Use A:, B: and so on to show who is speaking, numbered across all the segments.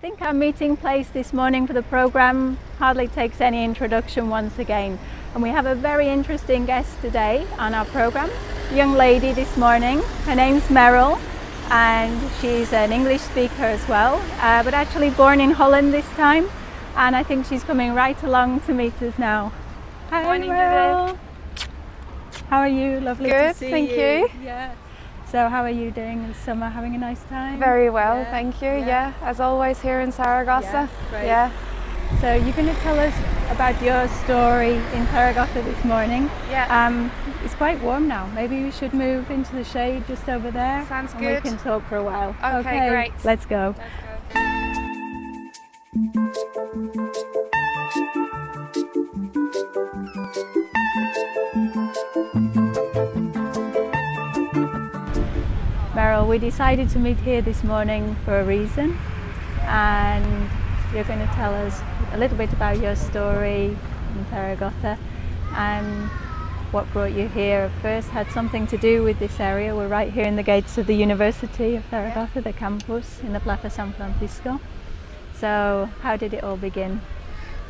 A: think our meeting place this morning for the programme hardly takes any introduction once again. And we have a very interesting guest today on our programme, a young lady this morning. Her name's Merel and she's an English speaker as well, but actually born in Holland this time. And I think she's coming right along to meet us now. Hi,
B: morning,
A: Merel.
B: Judith.
A: How are you? Lovely
B: Good,
A: to see
B: thank
A: you.
B: you.
A: Yeah. So how are you doing this summer? Having a nice time?
B: Very well,
A: Yeah.
B: thank you.
A: Yeah.
B: Yeah, as always here in Zaragoza.
A: Great.
B: Yeah.
A: So you're going to tell us about your story in Zaragoza this morning.
B: Yeah.
A: It's quite warm now. Maybe we should move into the shade just over there.
B: Sounds
A: and
B: good.
A: We can talk for a while.
B: Okay, great.
A: Let's go.
B: Let's go.
A: Merel, we decided to meet here this morning for a reason, and you're going to tell us a little bit about your story in Zaragoza and what brought you here. First had something to do with this area. We're right here in the gates of the University of Zaragoza, the campus in the Plaza San Francisco. So how did it all begin?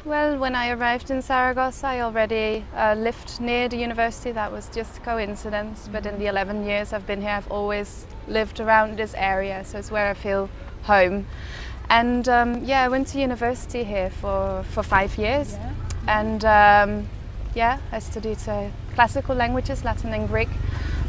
B: Well, when I arrived in Zaragoza, I already lived near the university. That was just a coincidence. But in the 11 years I've been here, I've always lived around this area. So it's where I feel home. And I went to university here for 5 years.
A: Yeah.
B: And I studied classical languages, Latin and Greek.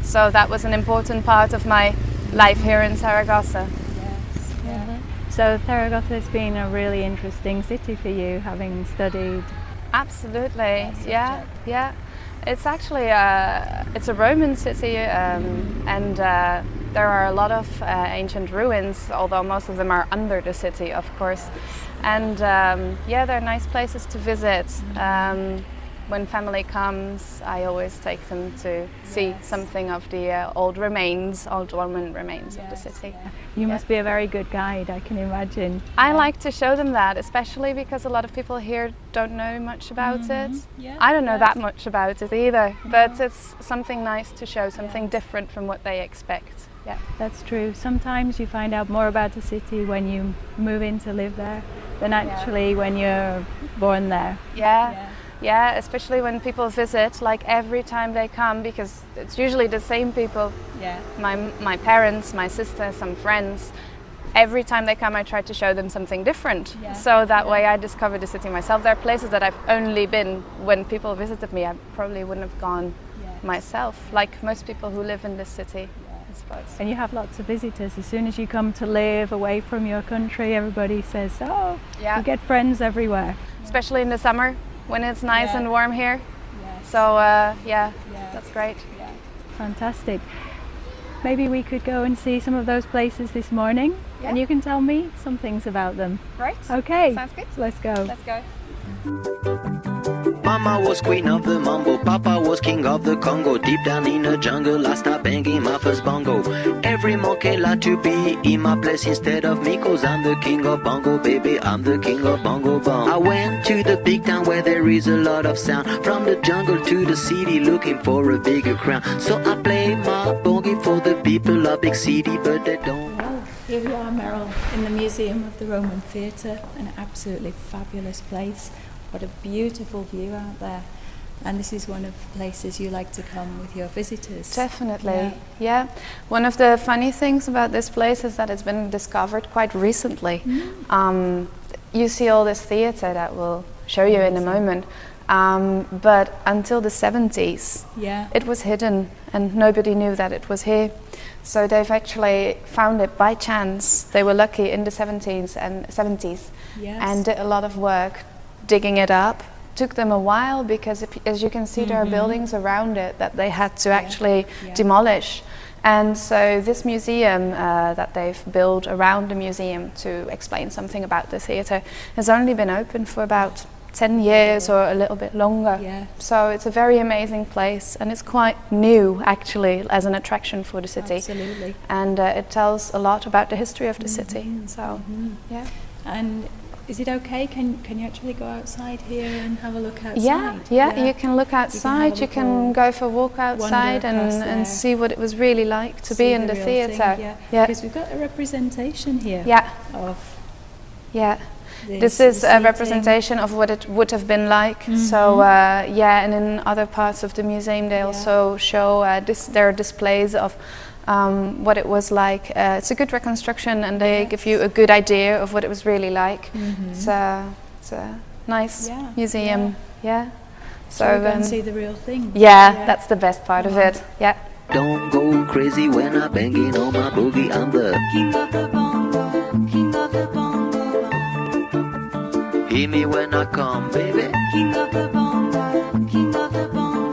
B: So that was an important part of my life here in Zaragoza.
A: Yes. Yeah. So Zaragoza has been a really interesting city for you, having studied.
B: Absolutely, yeah. It's actually it's a Roman city, and there are a lot of ancient ruins, although most of them are under the city, of course. And there are nice places to visit. When family comes, I always take them to see something of the old Roman remains of the city.
A: Yeah. You must be a very good guide, I can imagine.
B: I like to show them that, especially because a lot of people here don't know much about it.
A: Yeah.
B: I don't know that much about it either, but it's something nice to show, something different from what they expect. Yeah,
A: That's true. Sometimes you find out more about the city when you move in to live there than actually when you're born there.
B: Yeah, especially when people visit, like every time they come, because it's usually the same people.
A: Yeah.
B: My parents, my sister, some friends. Every time they come, I try to show them something different.
A: Yeah.
B: So that way I discover the city myself. There are places that I've only been when people visited me. I probably wouldn't have gone myself, like most people who live in this city, I suppose.
A: And you have lots of visitors. As soon as you come to live away from your country, everybody says, oh, you get friends everywhere.
B: Especially in the summer when it's nice and warm here.
A: Yes.
B: So that's great.
A: Yeah. Fantastic. Maybe we could go and see some of those places this morning, and you can tell me some things about them.
B: Right.
A: Okay.
B: Sounds good.
A: Let's go.
B: Let's go.
C: Mama was queen of the mambo, Papa was king of the Congo. Deep down in the jungle, I start banging my first bongo. Every monkey like to be in my place instead of me, cause I'm the king of bongo, baby, I'm the king of bongo bong. I went to the big town where there is a lot of sound, from the jungle to the city looking for a bigger crown. So I play my bongo for the people of big city, but they don't.
A: Well, here we are, Merel, in the Museum of the Roman Theatre, an absolutely fabulous place. What a beautiful view out there. And this is one of the places you like to come with your visitors.
B: Definitely, yeah. One of the funny things about this place is that it's been discovered quite recently. You see all this theatre that we'll show you in a moment. But until the 70s, it was hidden and nobody knew that it was here. So they've actually found it by chance. They were lucky in the 70s and did a lot of work digging it up. Took them a while because, as you can see, there are buildings around it that they had to actually demolish. And so this museum that they've built around the museum to explain something about the theatre has only been open for about 10 years or a little bit longer. So it's a very amazing place, and it's quite new actually as an attraction for the city.
A: Absolutely.
B: And it tells a lot about the history of the city. So
A: And is it okay? Can you actually go outside here and have a look outside?
B: Yeah, you can look outside, you can go for a walk outside and
A: there.
B: see what it was really like to be in the theatre.
A: Because we've got a representation here of
B: Yeah. This is a representation of what it would have been like. So yeah, and in other parts of the museum they also show there are displays of what it was like. It's a good reconstruction, and they give you a good idea of what it was really like. It's a nice museum. Yeah.
A: So go and see the real thing.
B: Yeah, that's the best part of it. Yeah.
C: Don't go crazy when I'm banging on my boogie. I'm the king of the bongo, king of the bongo. Hear me when I come, baby. King of the bongo, king of the bongo.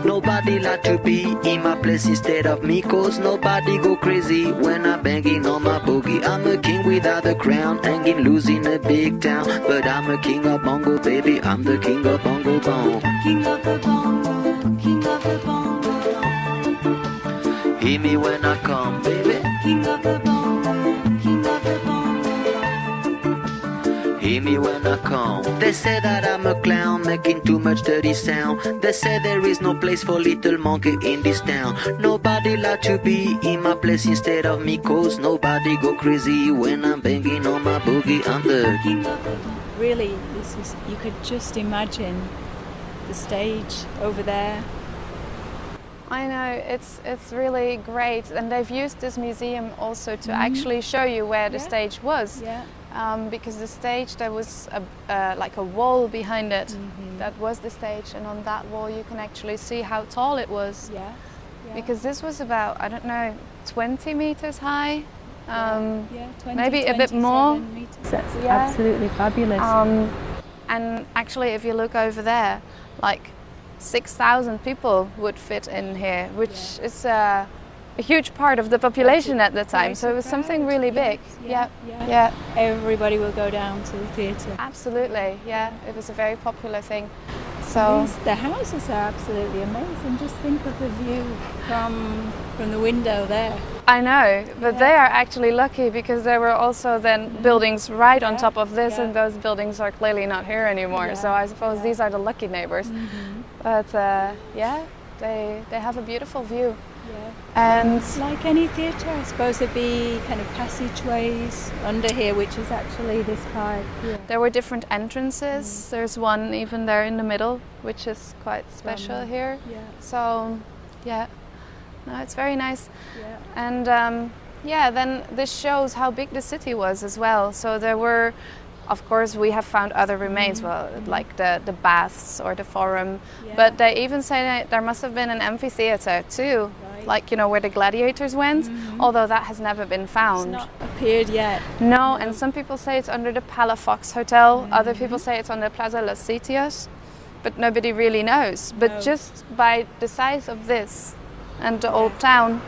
C: Nobody like to be in my place instead of me, cause nobody go crazy when I'm banging on my boogie. I'm a king without a crown, hanging loose in a big town, but I'm a king of bongo, baby. I'm the king of bongo bong. King of the bongo, king of the bongo. Hear me when I come, baby. King of the bongo, king of the bongo. Hear me when I come. They say that I'm a clown, making too much dirty sound. They say there is no place for little monkey in this town. Nobody like to be in my place instead of me, cause nobody go crazy when I'm banging on my boogie. I'm the king of the...
A: Really, this is, you could just imagine the stage over there.
B: I know, it's really great, and they've used this museum also to actually show you where the stage was.
A: Yeah.
B: Because the stage, there was like a wall behind it. That was the stage, and on that wall you can actually see how tall it was.
A: Yeah.
B: Because this was about, I don't know, 20 meters high.
A: 20,
B: maybe a bit more.
A: Meters. That's absolutely fabulous.
B: And actually, if you look over there, like 6,000 people would fit in here, which is a huge part of the population at the time. So it was something really big. Yeah.
A: Everybody will go down to the theatre.
B: Absolutely, yeah. It was a very popular thing. So
A: the houses are absolutely amazing. Just think of the view from the window there.
B: I know, but they are actually lucky, because there were also then buildings right on top of this, and those buildings are clearly not here anymore. So I suppose these are the lucky neighbors. But yeah, they have a beautiful view. And
A: like any theatre, I suppose there'd be kind of passageways under here, which is actually this part here.
B: There were different entrances. There's one even there in the middle, which is quite special here. So yeah, no, it's very nice. And yeah, then this shows how big the city was as well. So there were, of course, we have found other remains, well, like the baths or the forum, but they even say that there must have been an amphitheater too, like, you know, where the gladiators went, although that has never been found.
A: It's not appeared yet.
B: No, and some people say it's under the Palafox Hotel, other people say it's on the Plaza Los Sitios, but nobody really knows. But just by the size of this and the old town,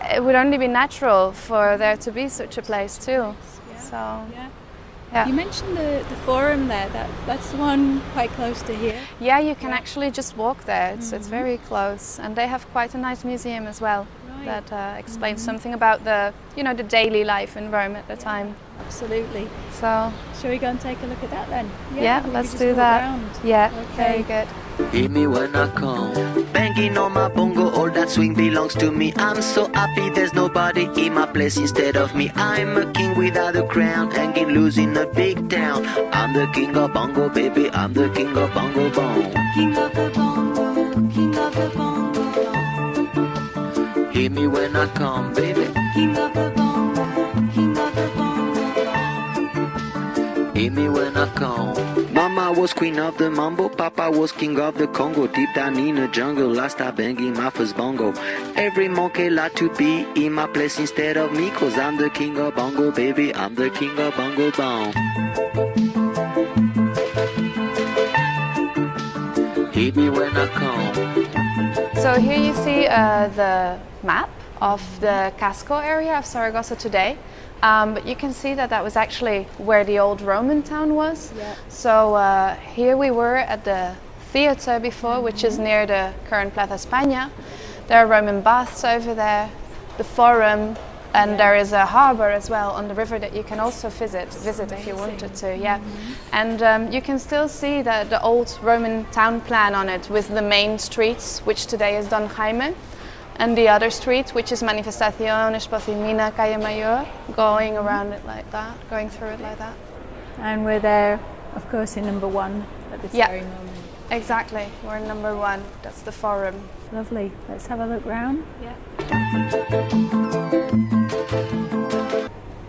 B: it would only be natural for there to be such a place too. So. Yeah.
A: You mentioned the forum there, that's the one quite close to here.
B: Yeah, you can actually just walk there, it's very close, and they have quite a nice museum as well that explains something about the, you know, the daily life in Rome at the time.
A: Absolutely.
B: So,
A: shall we go and take a look at that then?
B: Yeah, let's do that. Yeah, very good.
C: Hear me when I come, banging on my bongo, all that swing belongs to me. I'm so happy there's nobody in my place instead of me. I'm a king without a crown, hanging loose in a big town. I'm the king of bongo, baby, I'm the king of bongo bong. King of the bongo, king of the bongo bong. Hear me when I come, baby. King of the bongo, king of the bongo bong. Hear me when I come. Mama was queen of the mambo, Papa was king of the Congo. Deep down in the jungle, I start banging my first bongo. Every monkey like to be in my place instead of me, cause I'm the king of bongo, baby, I'm the king of bongo bong. Hit me when I come.
B: So here you see the map of the Casco area of Zaragoza today. But you can see that that was actually where the old Roman town was. So here we were at the theatre before, which is near the current Plaza España. There are Roman baths over there, the forum, and there is a harbour as well on the river that you can also visit if you wanted to. And you can still see the old Roman town plan on it with the main streets, which today is Don Jaime. and the other street, which is Manifestación, Espacimina, Calle Mayor, going around it like that, going through it like that.
A: And we're there, of course, in number 1 at this very moment.
B: Exactly. We're in number 1. That's the forum.
A: Lovely. Let's have a look round.
B: Yeah.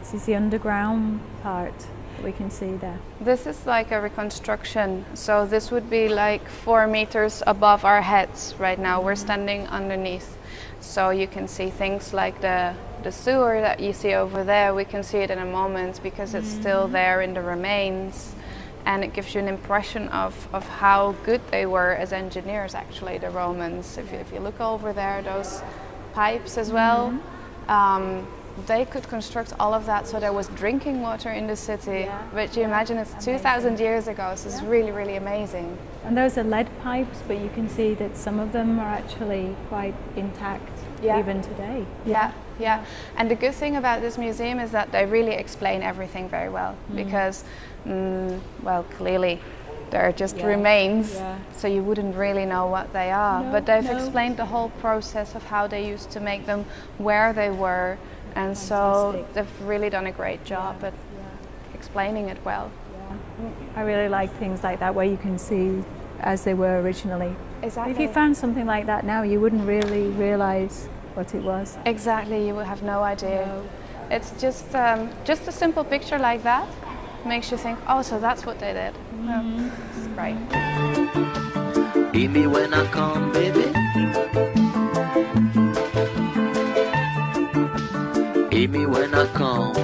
A: This is the underground part that we can see there.
B: This is like a reconstruction. So this would be like 4 meters above our heads right now. We're standing underneath. So you can see things like the sewer that you see over there. We can see it in a moment because it's still there in the remains. And it gives you an impression of how good they were as engineers, actually, the Romans. If you look over there, those pipes as well, they could construct all of that so there was drinking water in the city. But you imagine it's 2,000 years ago, so it's really, really amazing.
A: And those are lead pipes, but you can see that some of them are actually quite intact even today.
B: Yeah. And the good thing about this museum is that they really explain everything very well because, well, clearly they're just remains, so you wouldn't really know what they are. But they've explained the whole process of how they used to make them, where they were, and so they've really done a great job at explaining it well.
A: I really like things like that where you can see as they were originally.
B: Exactly.
A: If you found something like that now, you wouldn't really realise what it was.
B: Exactly, you would have no idea. No. It's just a simple picture like that makes you think, oh, so that's what they did. It's great.
C: Hear me when I come, baby. Hear me when I come.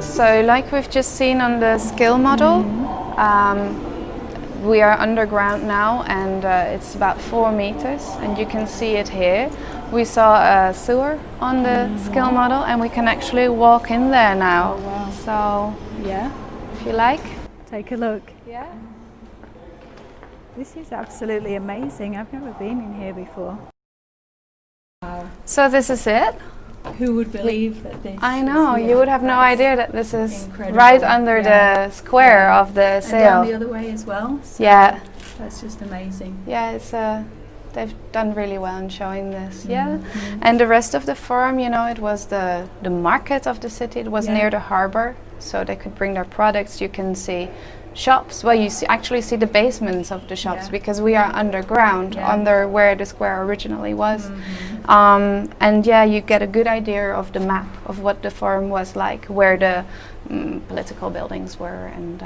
B: So like we've just seen on the scale model, we are underground now and it's about 4 meters and you can see it here. We saw a sewer on the scale model and we can actually walk in there now.
A: Oh, wow.
B: So if you like.
A: Take a look.
B: Yeah.
A: This is absolutely amazing. I've never been in here before. Wow.
B: So this is it.
A: Who would believe that this
B: I know,
A: is
B: you would have no idea that this is
A: incredible.
B: right under the square of the
A: And
B: sail.
A: down the other way as well. So
B: Yeah.
A: That's just amazing.
B: Yeah, it's they've done really well in showing this. Yeah. And the rest of the forum, you know, it was the market of the city. It was near the harbor, so they could bring their products. You can see shops. Well, you actually see the basements of the shops because we are underground, under where the square originally was. And yeah, you get a good idea of the map of what the forum was like, where the political buildings were, and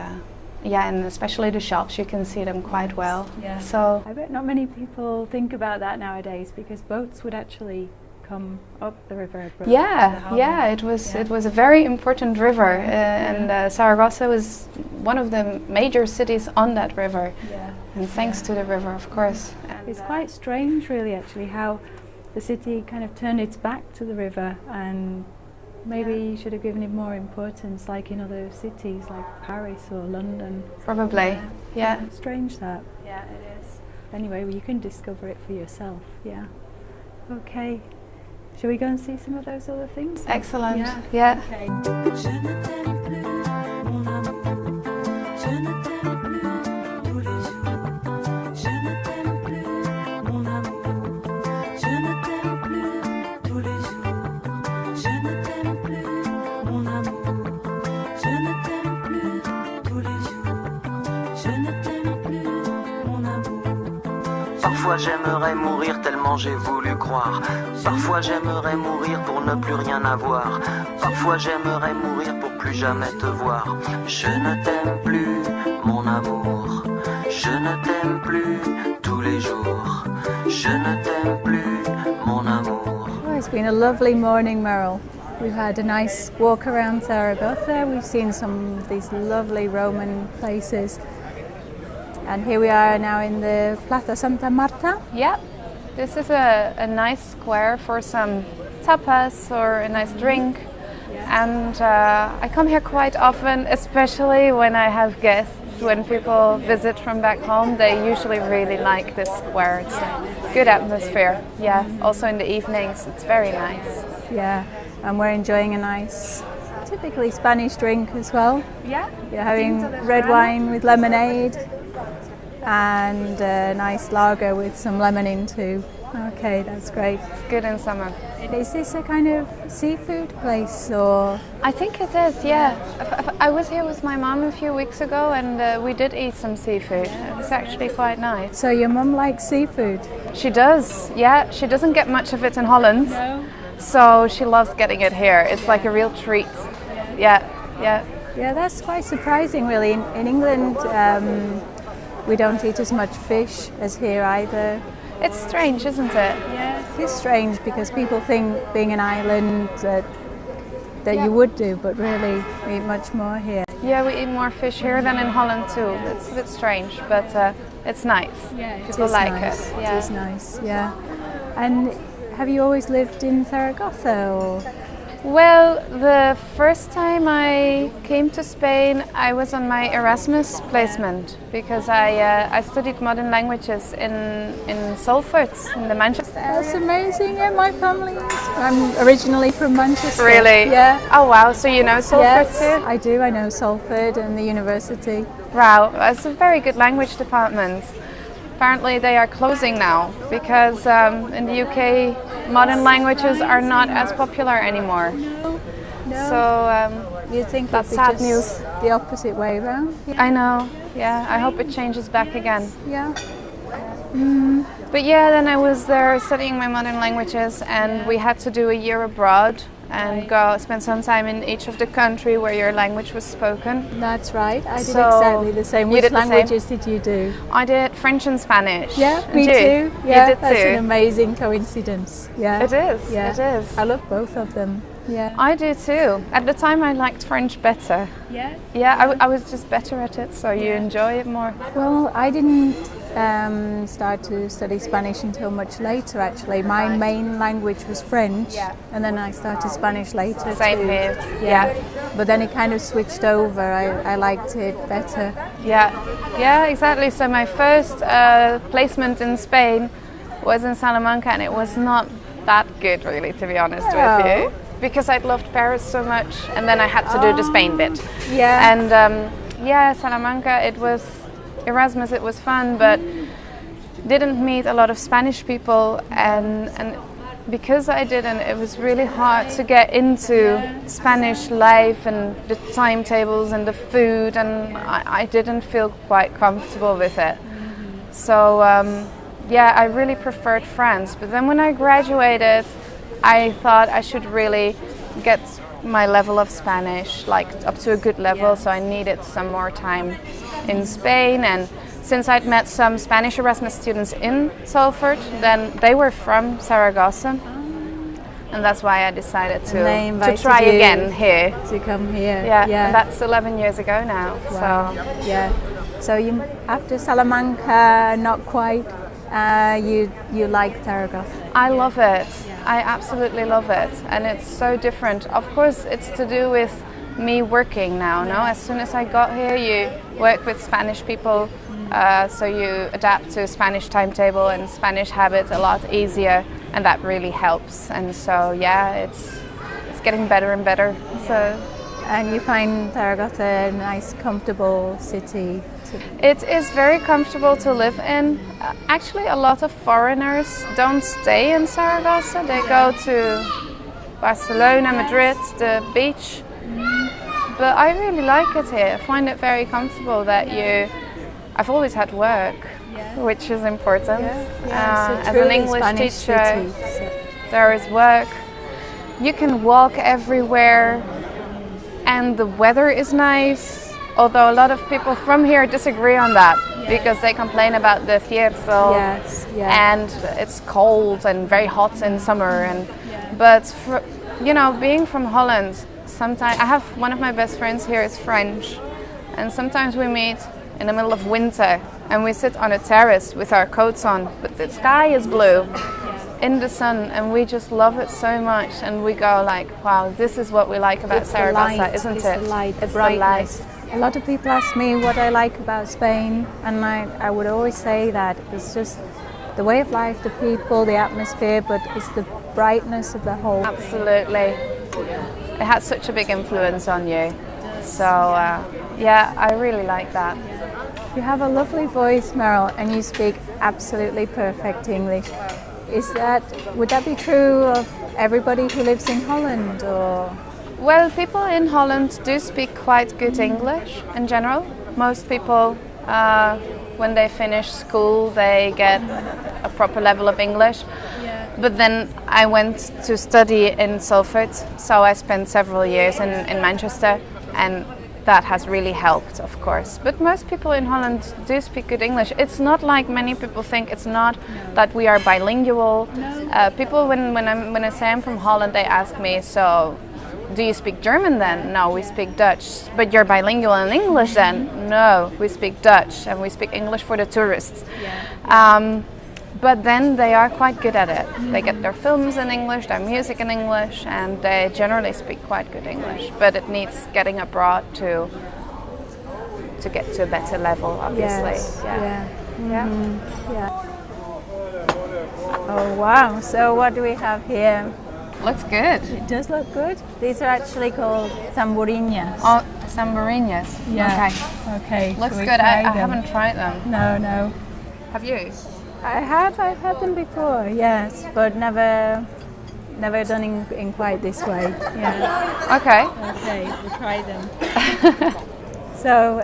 B: and especially the shops, you can see them quite well.
A: Yeah.
B: So
A: I bet not many people think about that nowadays because boats would actually come up the river.
B: It was a very important river, and Zaragoza was one of the major cities on that river. And thanks to the river, of course. And
A: it's quite strange, really, actually, how the city kind of turned its back to the river, and maybe should have given it more importance, like in other cities, like Paris or London.
B: Probably, yeah.
A: Strange that.
B: Yeah, it is.
A: Anyway, well, you can discover it for yourself. Yeah. Okay. Shall we go and see some of those other things?
B: Excellent. Yeah.
A: Okay.
C: Parfois j'aimerais mourir tellement j'ai voulu croire. Parfois j'aimerais mourir pour ne plus rien avoir. Parfois j'aimerais mourir pour plus jamais te voir. Je ne t'aime plus, mon amour. Je ne t'aime plus tous les jours. Je ne t'aime plus, mon amour.
A: Oh, it's been a lovely morning, Merel. We've had a nice walk around Zaragoza. We've seen some of these lovely Roman places. And here we are now in the Plaza Santa Marta.
B: Yeah, this is a nice square for some tapas or a nice drink. And I come here quite often, especially when I have guests. When people visit from back home, they usually really like this square. It's a good atmosphere. Yeah, also in the evenings, it's very nice.
A: Yeah, and we're enjoying a nice, typically Spanish drink as well.
B: Yeah.
A: You're having red wine with lemonade and a nice lager with some lemon in too. Okay, that's great.
B: It's good in summer.
A: Is this a kind of seafood place or?
B: I think it is, yeah. I was here with my mum a few weeks ago and we did eat some seafood. It was actually quite nice.
A: So your mum likes seafood?
B: She does, yeah. She doesn't get much of it in Holland.
A: No.
B: So she loves getting it here. It's like a real treat. Yeah, yeah.
A: Yeah, that's quite surprising really. In England, we don't eat as much fish as here either.
B: It's strange, isn't it?
A: Yeah, it is strange because people think being an island that you would do, but really we eat much more here.
B: Yeah, we eat more fish here than in Holland too. It's a bit strange, but it's nice.
A: Yeah,
B: people like
A: nice.
B: it. Yeah.
A: It is nice, yeah. And have you always lived in Zaragoza or?
B: Well, the first time I came to Spain, I was on my Erasmus placement because I studied modern languages in Salford, in the Manchester area.
A: That's amazing. Yeah, my family is. I'm originally from Manchester.
B: Really?
A: Yeah.
B: Oh wow, so you know Salford
A: Yes,
B: too?
A: I do. I know Salford and the university.
B: Wow, it's a very good language department. Apparently they are closing now because in the UK modern languages are not as popular anymore.
A: No.
B: So
A: You think
B: that's
A: that'd
B: sad
A: be
B: news.
A: just the opposite way around?
B: I know, yeah, I hope it changes back again.
A: Yeah.
B: But yeah, then I was there studying my modern languages and we had to do a year abroad and go spend some time in each of the country where your language was spoken.
A: That's right. I did
B: So,
A: exactly the same.
B: you
A: Which
B: did the same?
A: languages did you do?
B: I did French and Spanish.
A: Yeah,
B: And
A: me
B: you?
A: too. Yeah,
B: You did
A: that's
B: too.
A: an amazing coincidence. Yeah.
B: It is,
A: Yeah.
B: it is.
A: I love both of them. Yeah.
B: I do too. At the time I liked French better.
A: Yeah.
B: Yeah, I was just better at it, so you enjoy it more.
A: Well, I didn't start to study Spanish until much later actually. My main language was French, and then I started Spanish later.
B: Same
A: too.
B: here.
A: Yeah. But then it kind of switched over. I liked it better.
B: Yeah, exactly. So my first placement in Spain was in Salamanca and it was not that good really, to be honest with you. Because I'd loved Paris so much and then I had to do the Spain bit.
A: Yeah.
B: And Salamanca, it was Erasmus, it was fun, but didn't meet a lot of Spanish people and because I didn't, it was really hard to get into Spanish life and the timetables and the food, and I didn't feel quite comfortable with it. So I really preferred France. But then when I graduated, I thought I should really get my level of Spanish like up to a good level, so I needed some more time in Spain. And since I'd met some Spanish Erasmus students in Salford, then they were from Zaragoza, and that's why I decided to try again here.
A: To come here.
B: Yeah, and that's 11 years ago now.
A: Wow.
B: So
A: yeah. So you after Salamanca, not quite. You like Zaragoza.
B: I love it. I absolutely love it, and it's so different. Of course, it's to do with me working now. No, as soon as I got here, you work with Spanish people, so you adapt to Spanish timetable and Spanish habits a lot easier, and that really helps. And so it's getting better and better. So.
A: And you find Zaragoza a nice, comfortable city?
B: It is very comfortable to live in. Actually, a lot of foreigners don't stay in Zaragoza. They go to Barcelona, Madrid, the beach. But I really like it here. I find it very comfortable that I've always had work, which is important. As an English
A: Spanish
B: teacher,
A: city,
B: there is work. You can walk everywhere. And the weather is nice, although a lot of people from here disagree on that because they complain about the fierzo and it's cold and very hot in summer. But being from Holland, sometimes I have one of my best friends here is French, and sometimes we meet in the middle of winter and we sit on a terrace with our coats on, but the sky is blue. In the sun, and we just love it so much, and we go like, wow, this is what we like about Zaragoza, isn't it?
A: It's the light,
B: it's
A: the brightness. A lot of people ask me what I like about Spain, and I would always say that it's just the way of life, the people, the atmosphere, but it's the brightness of the whole.
B: Absolutely. it has such a big influence on you. So yeah, I really like that.
A: You have a lovely voice, Merel, and you speak absolutely perfect English. Would that be true of everybody who lives in Holland, or?
B: Well, people in Holland do speak quite good English in general. Most people, when they finish school, they get a proper level of English. But then I went to study in Salford, so I spent several years in Manchester, and that has really helped, of course. But most people in Holland do speak good English. It's not like many people think. It's not that we are bilingual. People, when I say I'm from Holland, they ask me, so do you speak German then? No, we speak Dutch. But you're bilingual in English then? No, we speak Dutch, and we speak English for the tourists. But then they are quite good at it. They get their films in English, their music in English, and they generally speak quite good English. But it needs getting abroad to get to a better level, obviously.
A: Yes. Yeah. Oh wow! So what do we have here?
B: Looks good.
A: It does look good. These are actually called tamburinas.
B: Oh, tamburinas.
A: Yeah.
B: Okay. Looks
A: Shall we
B: good.
A: try
B: I
A: them?
B: haven't tried them.
A: No.
B: Have you?
A: I've had them before, yes, but never done in quite this way. Yeah.
B: Okay.
A: Okay, we'll try them. So,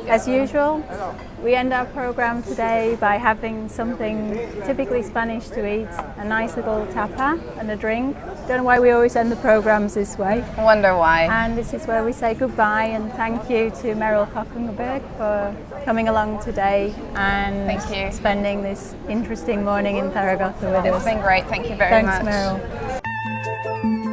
A: as usual, we end our program today by having something typically Spanish to eat, a nice little tapa and a drink. Don't know why we always end the programs this way.
B: I wonder why.
A: And this is where we say goodbye, and thank you to Merel Kockenberg for coming along today and
B: Thank you.
A: spending this interesting morning in Zaragoza with us.
B: It's been great. Thank you very much.
A: Thanks, Merel.